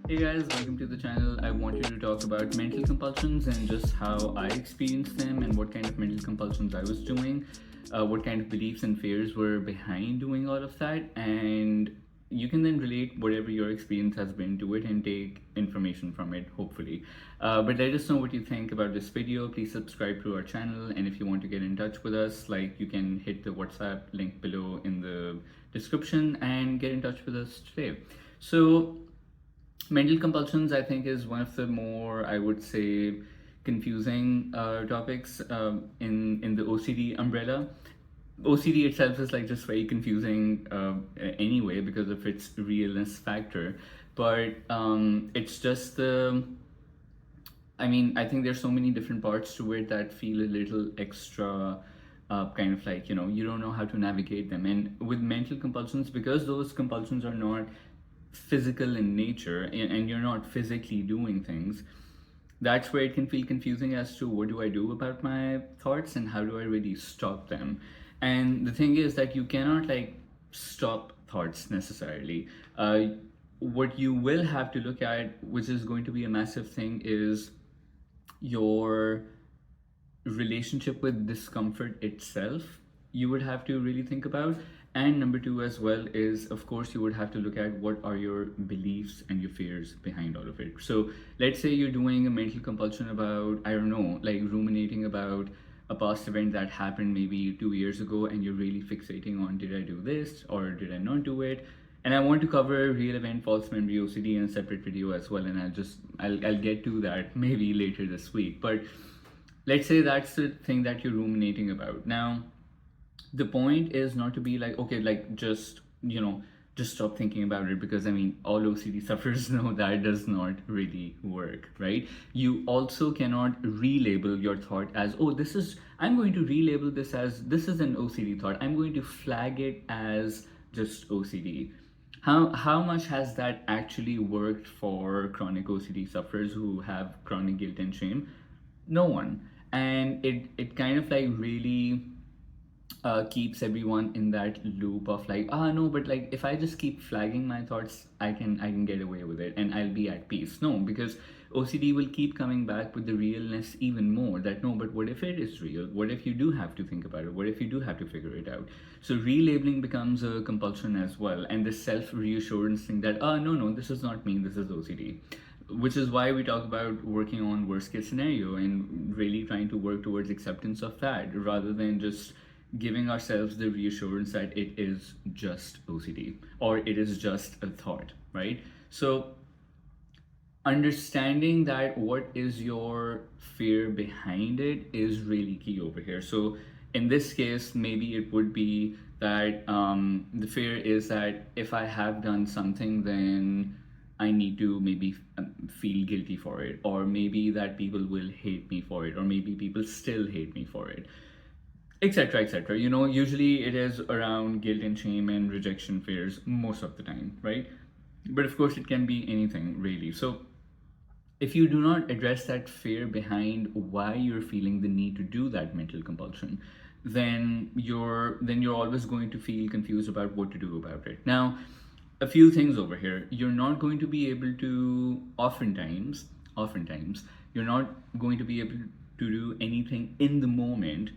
Hey guys, welcome to the channel. I wanted to talk about mental compulsions and just how I experienced them and what kind of mental compulsions I was doing, what kind of beliefs and fears were behind doing all of that, and you can then relate whatever your experience has been to it and take information from it, hopefully. But let us know what you think about this video. Please subscribe to our channel, and if you want to get in touch with us, like, you can hit the WhatsApp link below in the description and get in touch with us today. So mental compulsions, I think, is one of the more, I would say, confusing topics in the OCD umbrella. OCD itself is like just very confusing anyway because of its realness factor, but it's just the. I mean, I think there's so many different parts to it that feel a little extra. Kind of like, you don't know how to navigate them. And with mental compulsions, because those compulsions are not physical in nature and you're not physically doing things, that's where it can feel confusing as to what do I do about my thoughts and how do I really stop them. And the thing is that you cannot like stop thoughts necessarily. What you will have to look at, which is going to be a massive thing, is your relationship with discomfort itself. You would have to really think about. And number two as well is, of course, you would have to look at what are your beliefs and your fears behind all of it. So let's say you're doing a mental compulsion about, I don't know, like ruminating about a past event that happened maybe 2 years ago, and you're really fixating on, did I do this or did I not do it? And I want to cover real event false memory OCD in a separate video as well, and I'll get to that maybe later this week. But let's say that's the thing that you're ruminating about. Now, the point is not to be like, okay, like just stop thinking about it, because I mean, all OCD sufferers know that does not really work, right? You also cannot relabel your thought as, oh, I'm going to relabel this as, this is an OCD thought. I'm going to flag it as just OCD. How much has that actually worked for chronic OCD sufferers who have chronic guilt and shame? No one. And it kind of like really keeps everyone in that loop of like, no, but like if I just keep flagging my thoughts, I can get away with it and I'll be at peace. No, because OCD will keep coming back with the realness even more, that no, but what if it is real? What if you do have to think about it? What if you do have to figure it out? So relabeling becomes a compulsion as well, and the self reassurance thing that, no, this is not me, this is OCD. Which is why we talk about working on worst case scenario and really trying to work towards acceptance of that, rather than just giving ourselves the reassurance that it is just OCD or it is just a thought, right? So understanding that what is your fear behind it is really key over here. So in this case, maybe it would be that the fear is that if I have done something, then I need to maybe feel guilty for it, or maybe that people will hate me for it, or maybe people still hate me for it, etc., etc. Usually it is around guilt and shame and rejection fears most of the time, right? But of course, it can be anything really. So if you do not address that fear behind why you're feeling the need to do that mental compulsion, then you're always going to feel confused about what to do about it. Now, a few things over here. You're not going to be able to, oftentimes you're not going to be able to do anything in the moment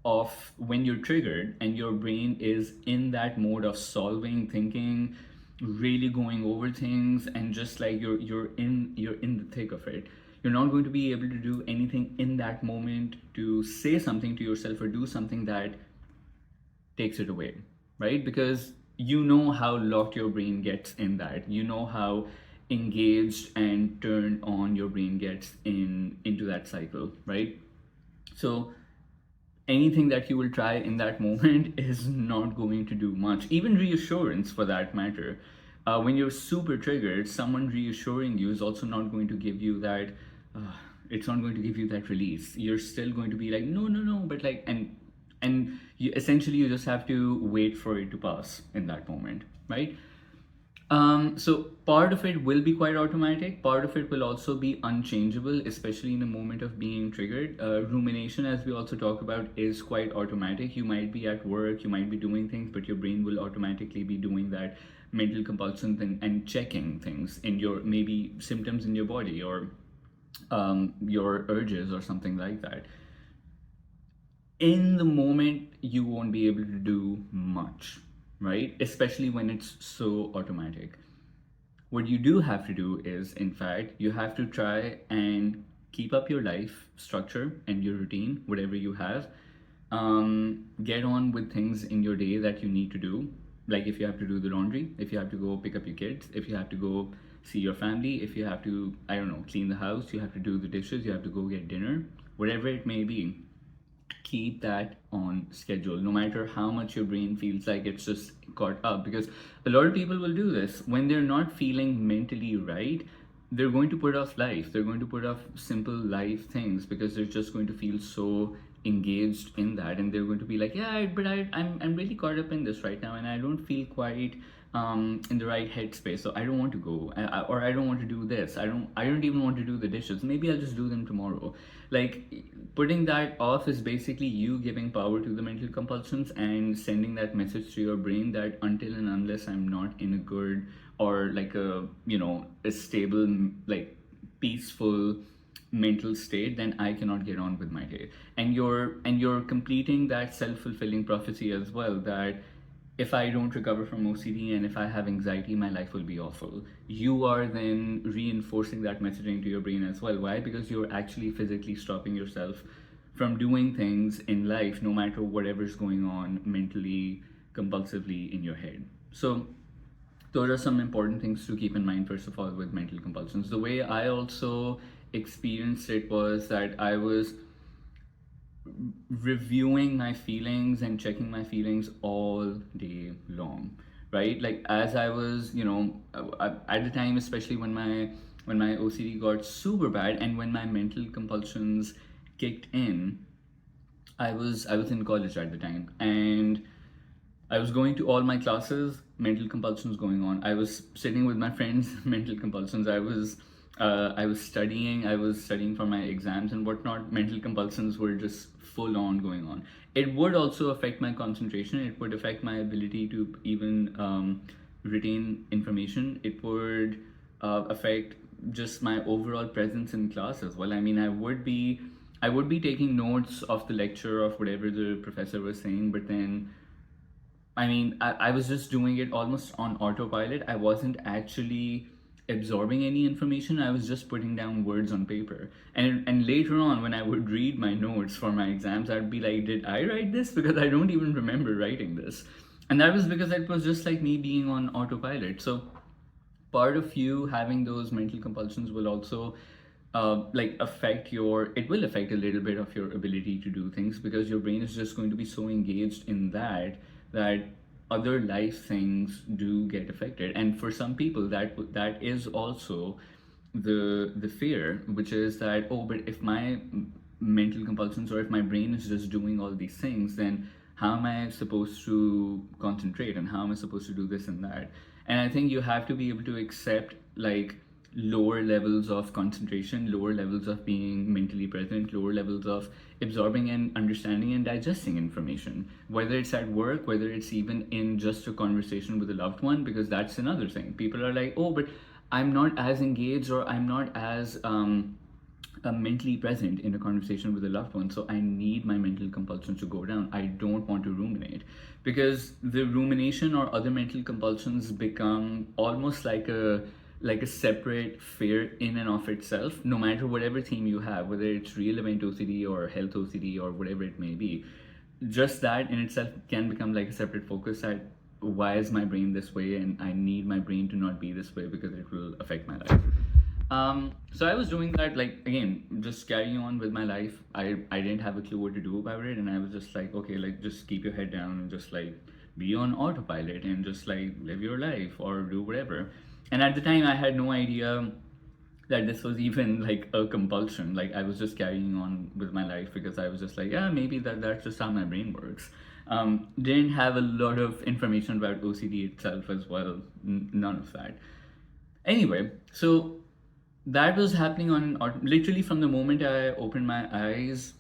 of when you're triggered and your brain is in that mode of solving, thinking, really going over things, and just like you're in the thick of it. You're not going to be able to do anything in that moment to say something to yourself or do something that takes it away, right? Because you know how locked your brain gets in that. You know how engaged and turned on your brain gets into that cycle, right? So anything that you will try in that moment is not going to do much. Even reassurance, for that matter. When you're super triggered, someone reassuring you is also not going to give you that. It's not going to give you that release. You're still going to be like, no, but like, and you essentially you just have to wait for it to pass in that moment, right? So part of it will be quite automatic. Part of it will also be unchangeable, especially in a moment of being triggered. Rumination, as we also talk about, is quite automatic. You might be at work, you might be doing things, but your brain will automatically be doing that mental compulsion thing and checking things in your maybe symptoms in your body or your urges or something like that. In the moment, you won't be able to do much, right? Especially when it's so automatic. What you do have to do is, in fact, you have to try and keep up your life structure and your routine, whatever you have. Get on with things in your day that you need to do. Like if you have to do the laundry, if you have to go pick up your kids, if you have to go see your family, if you have to, I don't know, clean the house, you have to do the dishes, you have to go get dinner, whatever it may be, keep that on schedule no matter how much your brain feels like it's just caught up, because a lot of people will do this when they're not feeling mentally right. They're going to put off life, they're going to put off simple life things because they're just going to feel so engaged in that, and they're going to be like, yeah, I'm really caught up in this right now and I don't feel quite in the right headspace, so I don't want to go, or I don't want to do this, I don't even want to do the dishes, maybe I'll just do them tomorrow. Like, putting that off is basically you giving power to the mental compulsions and sending that message to your brain that until and unless I'm not in a good or like a stable, like peaceful mental state, then I cannot get on with my day. And you're completing that self-fulfilling prophecy as well, that if I don't recover from OCD and if I have anxiety, my life will be awful. You are then reinforcing that messaging to your brain as well. Why? Because you're actually physically stopping yourself from doing things in life, no matter whatever's going on mentally, compulsively in your head. So, those are some important things to keep in mind, first of all, with mental compulsions. The way I also experienced it was that I was reviewing my feelings and checking my feelings all day long, right? Like as I was, at the time, especially when my OCD got super bad and when my mental compulsions kicked in, I was in college at the time, and I was going to all my classes, mental compulsions going on. I was sitting with my friends, mental compulsions. I was studying for my exams and whatnot. Mental compulsions were just full on going on. It would also affect my concentration. It would affect my ability to even retain information. It would affect just my overall presence in class as well. I mean, I would be taking notes of the lecture of whatever the professor was saying, but then I was just doing it almost on autopilot. I wasn't actually absorbing any information. I was just putting down words on paper. And later on, when I would read my notes for my exams, I'd be like, did I write this? Because I don't even remember writing this. And that was because it was just like me being on autopilot. So part of you having those mental compulsions will also it will affect a little bit of your ability to do things, because your brain is just going to be so engaged in that other life things do get affected. And for some people, that is also the fear, which is that, oh, but if my mental compulsions, or if my brain is just doing all these things, then how am I supposed to concentrate, and how am I supposed to do this and that? And I think you have to be able to accept like lower levels of concentration, lower levels of being mentally present, lower levels of absorbing and understanding and digesting information, whether it's at work, whether it's even in just a conversation with a loved one, because that's another thing. People are like, oh, but I'm not as engaged, or I'm not as mentally present in a conversation with a loved one, so I need my mental compulsions to go down. I don't want to ruminate, because the rumination or other mental compulsions become almost like a separate fear in and of itself, no matter whatever theme you have, whether it's real event OCD or health OCD or whatever it may be. Just that in itself can become like a separate focus at why is my brain this way, and I need my brain to not be this way because it will affect my life. So I was doing that, like, again, just carrying on with my life. I didn't have a clue what to do about it, and I was just like, okay, like, just keep your head down and just like be on autopilot and just like live your life or do whatever. And at the time, I had no idea that this was even like a compulsion. Like, I was just carrying on with my life because I was just like, yeah, maybe that's just how my brain works. Didn't have a lot of information about OCD itself as well. None of that. Anyway, so that was happening literally from the moment I opened my eyes.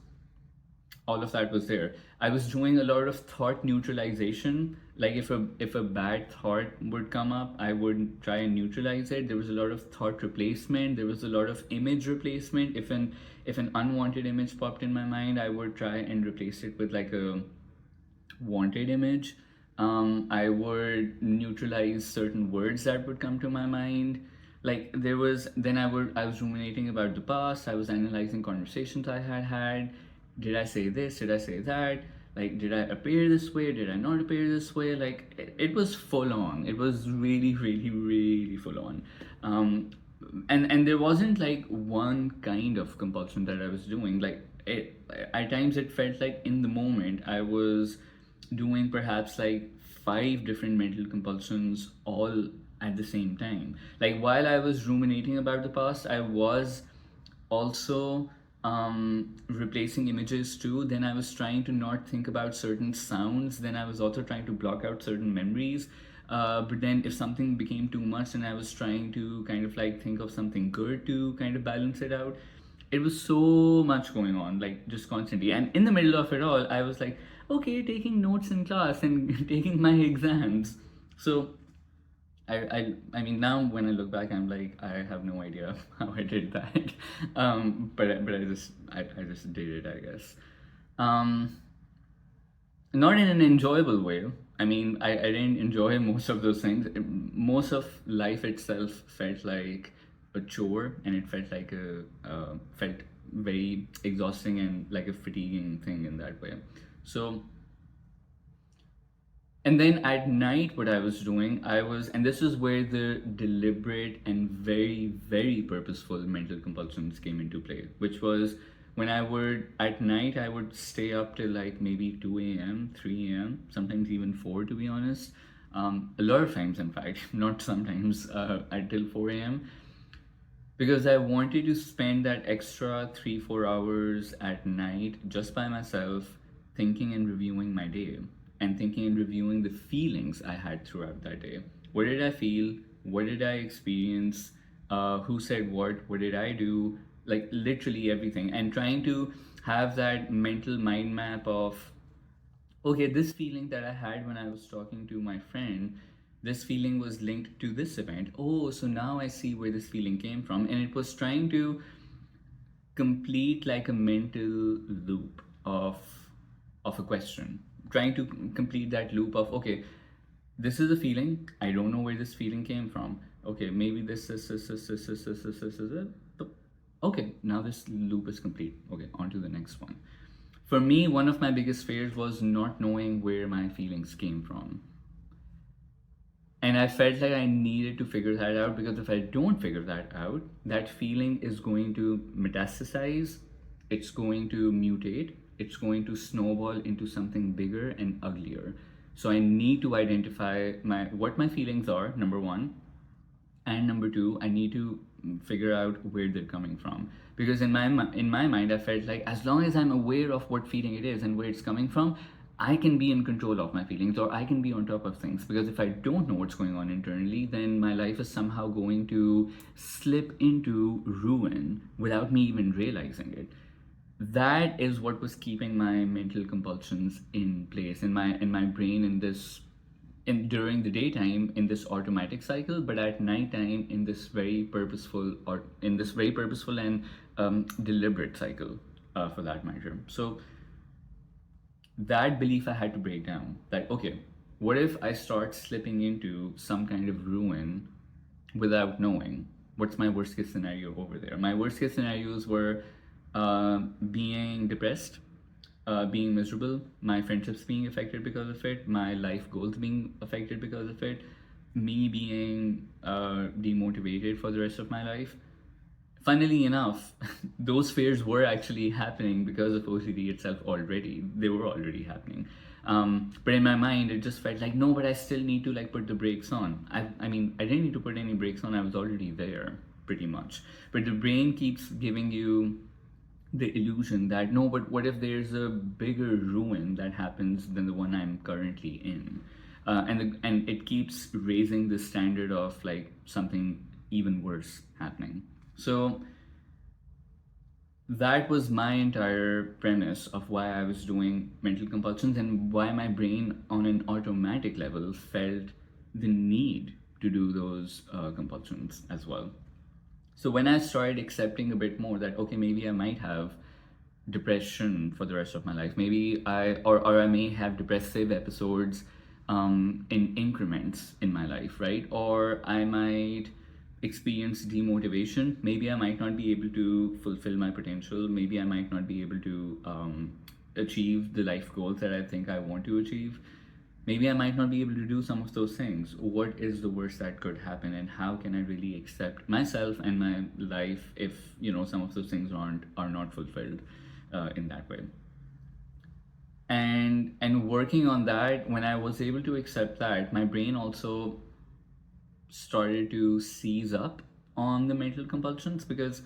All of that was there. I was doing a lot of thought neutralization. Like if a bad thought would come up, I would try and neutralize it. There was a lot of thought replacement. There was a lot of image replacement. If an unwanted image popped in my mind, I would try and replace it with like a wanted image. I would neutralize certain words that would come to my mind. Like there was, then I was ruminating about the past. I was analyzing conversations I had had. Did I say this? Did I say that? Like, did I appear this way? Did I not appear this way? Like, it was full on. It was really, really, really full on. And there wasn't like one kind of compulsion that I was doing. Like, at times it felt like in the moment I was doing perhaps like five different mental compulsions all at the same time. Like while I was ruminating about the past, I was also replacing images too. Then I was trying to not think about certain sounds. Then I was also trying to block out certain memories. But then if something became too much, then I was trying to kind of like think of something good to kind of balance it out. It was so much going on, like just constantly. And in the middle of it all, I was like, okay, taking notes in class and taking my exams. So I mean, now when I look back, I'm like, I have no idea how I did that. But I just did it, I guess. Um, Not in an enjoyable way. I mean, I didn't enjoy most of those things. Most of life itself felt like a chore, and it felt like felt very exhausting and like a fatiguing thing in that way. So, and then at night, what I was doing, and this is where the deliberate and very, very purposeful mental compulsions came into play, which was when at night, I would stay up till like maybe 2 a.m., 3 a.m., sometimes even 4, to be honest. A lot of times, in fact, not sometimes, until 4 a.m., because I wanted to spend that extra 3-4 hours at night just by myself, thinking and reviewing my day, and thinking and reviewing the feelings I had throughout that day. What did I feel? What did I experience? Who said what? What did I do? Like literally everything, and trying to have that mental mind map of, okay, this feeling that I had when I was talking to my friend, this feeling was linked to this event. Oh, so now I see where this feeling came from. And it was trying to complete like a mental loop of a question. Trying to complete that loop of, okay, this is a feeling. I don't know where this feeling came from. Okay, maybe this. Okay, now this loop is complete. Okay, on to the next one. For me, one of my biggest fears was not knowing where my feelings came from. And I felt like I needed to figure that out, because if I don't figure that out, that feeling is going to metastasize, it's going to mutate, it's going to snowball into something bigger and uglier. So I need to identify what my feelings are, number one, and number two, I need to figure out where they're coming from. Because in my mind, I felt like as long as I'm aware of what feeling it is and where it's coming from, I can be in control of my feelings, or I can be on top of things. Because if I don't know what's going on internally, then my life is somehow going to slip into ruin without me even realizing it. That is what was keeping my mental compulsions in place in my brain, during the daytime in this automatic cycle, but at nighttime in this very purposeful and deliberate cycle, for that matter. So that belief I had to break down, that okay, what if I start slipping into some kind of ruin without knowing? What's my worst case scenario over there? My worst case scenarios were being depressed, being miserable, my friendships being affected because of it, my life goals being affected because of it, me being demotivated for the rest of my life. Funnily enough, those fears were actually happening because of OCD itself already. They were already happening. But in my mind, it just felt like, no, but I still need to like put the brakes on. I mean, I didn't need to put any brakes on. I was already there pretty much. But the brain keeps giving you the illusion that no, but what if there's a bigger ruin that happens than the one I'm currently in, and it keeps raising the standard of like something even worse happening. So that was my entire premise of why I was doing mental compulsions and why my brain, on an automatic level, felt the need to do those compulsions as well. So when I started accepting a bit more that, okay, maybe I might have depression for the rest of my life, maybe or I may have depressive episodes in increments in my life, right? Or I might experience demotivation. Maybe I might not be able to fulfill my potential. Maybe I might not be able to achieve the life goals that I think I want to achieve. Maybe I might not be able to do some of those things. What is the worst that could happen, and how can I really accept myself and my life if some of those things are not fulfilled in that way? And working on that, when I was able to accept that, my brain also started to seize up on the mental compulsions, because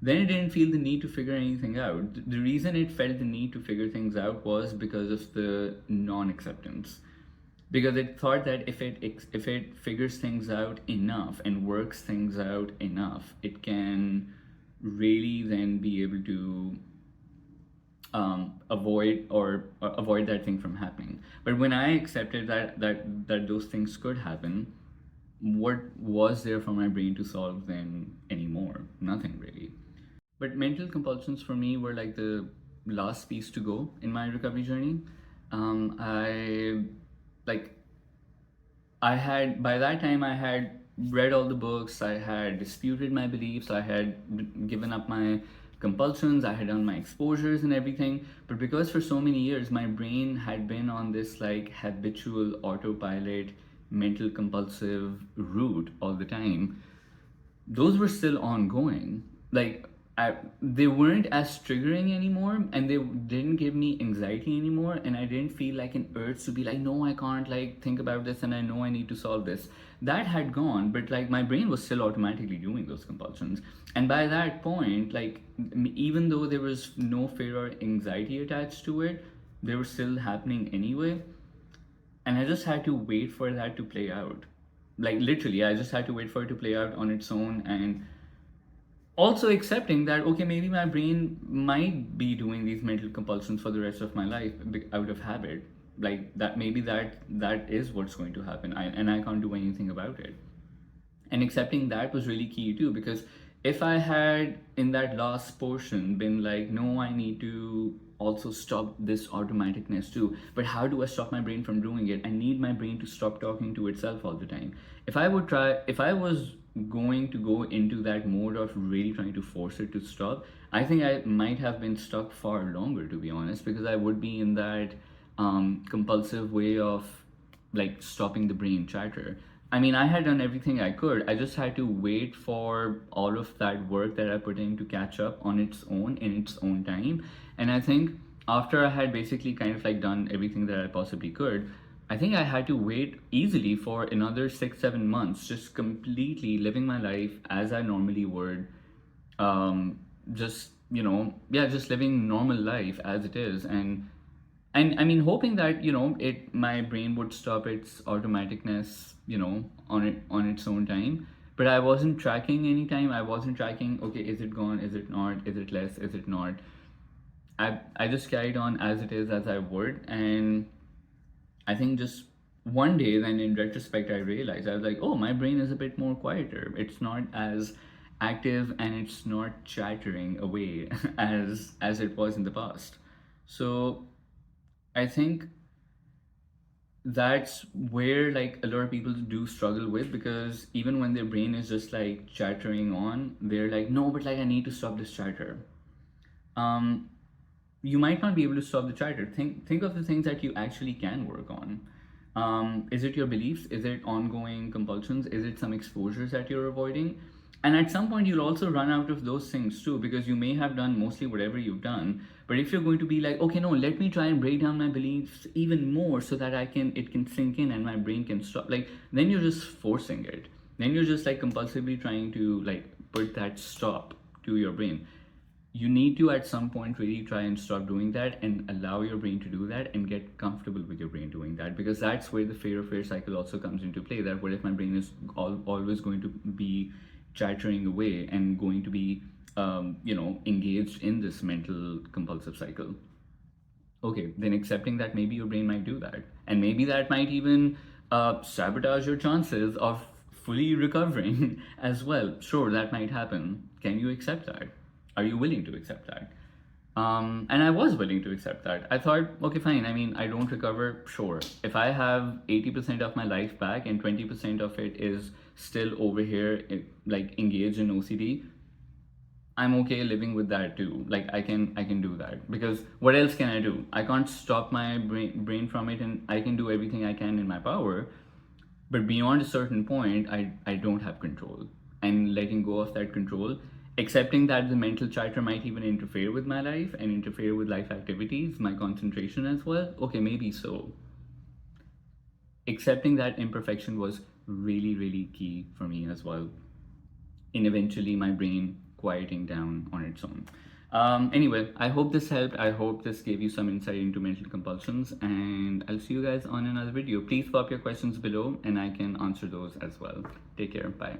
then it didn't feel the need to figure anything out. The reason it felt the need to figure things out was because of the non-acceptance, because it thought that if it figures things out enough and works things out enough, it can really then be able to avoid that thing from happening. But when I accepted that those things could happen, what was there for my brain to solve then anymore? Nothing really. But mental compulsions for me were like the last piece to go in my recovery journey. I like I had by that time I had read all the books, I had disputed my beliefs, I had given up my compulsions, I had done my exposures and everything. But because for so many years my brain had been on this like habitual autopilot mental compulsive route all the time, those were still ongoing. Like they weren't as triggering anymore, and they didn't give me anxiety anymore, and I didn't feel like an urge to be like, no, I can't like think about this, and I know I need to solve this. That had gone, but like my brain was still automatically doing those compulsions. And by that point, like even though there was no fear or anxiety attached to it, they were still happening anyway. And I just had to wait for that to play out. Like literally, I just had to wait for it to play out on its own, and also accepting that okay, maybe my brain might be doing these mental compulsions for the rest of my life out of habit. Like that, maybe that is what's going to happen, and I can't do anything about it. And accepting that was really key too, because if I had in that last portion been like, no, I need to also stop this automaticness too, but how do I stop my brain from doing it? I need my brain to stop talking to itself all the time. If I was going to go into that mode of really trying to force it to stop, I think I might have been stuck far longer, to be honest, because I would be in that compulsive way of like stopping the brain chatter. I mean, I had done everything I could. I just had to wait for all of that work that I put in to catch up on its own in its own time. And I think after I had basically kind of like done everything that I possibly could, I think I had to wait easily for another 6, 7 months, just completely living my life as I normally would. Just, yeah, just living normal life as it is. And I mean, hoping that my brain would stop its automaticness, on its own time. But I wasn't tracking any time. I wasn't tracking. Okay, is it gone? Is it not? Is it less? Is it not? I just carried on as it is, as I would, and I think just one day, then in retrospect, I realized I was like, oh, my brain is a bit more quieter. It's not as active and it's not chattering away as it was in the past. So I think that's where like a lot of people do struggle with, because even when their brain is just like chattering on, they're like, no, but like I need to stop this chatter. Um, you might not be able to stop the chatter. Think of the things that you actually can work on. Is it your beliefs? Is it ongoing compulsions? Is it some exposures that you're avoiding? And at some point, you'll also run out of those things too, because you may have done mostly whatever you've done. But if you're going to be like, okay, no, let me try and break down my beliefs even more so that it can sink in and my brain can stop. Like, then you're just forcing it. Then you're just like compulsively trying to like put that stop to your brain. you need to at some point really try and stop doing that and allow your brain to do that and get comfortable with your brain doing that, because that's where the fear of fear cycle also comes into play. That what if my brain is always going to be chattering away and going to be engaged in this mental compulsive cycle. Okay, then accepting that maybe your brain might do that, and maybe that might even sabotage your chances of fully recovering as well. Sure, that might happen. Can you accept that? Are you willing to accept that? And I was willing to accept that. I thought, okay, fine. I mean, I don't recover, sure. If I have 80% of my life back and 20% of it is still over here, like engaged in OCD, I'm okay living with that too. Like I can do that, because what else can I do? I can't stop my brain from it, and I can do everything I can in my power. But beyond a certain point, I don't have control. And letting go of that control, accepting that the mental chatter might even interfere with my life and interfere with life activities, my concentration as well. Okay, maybe so. Accepting that imperfection was really, really key for me as well, in eventually my brain quieting down on its own. Anyway, I hope this helped. I hope this gave you some insight into mental compulsions, and I'll see you guys on another video. Please pop your questions below and I can answer those as well. Take care. Bye.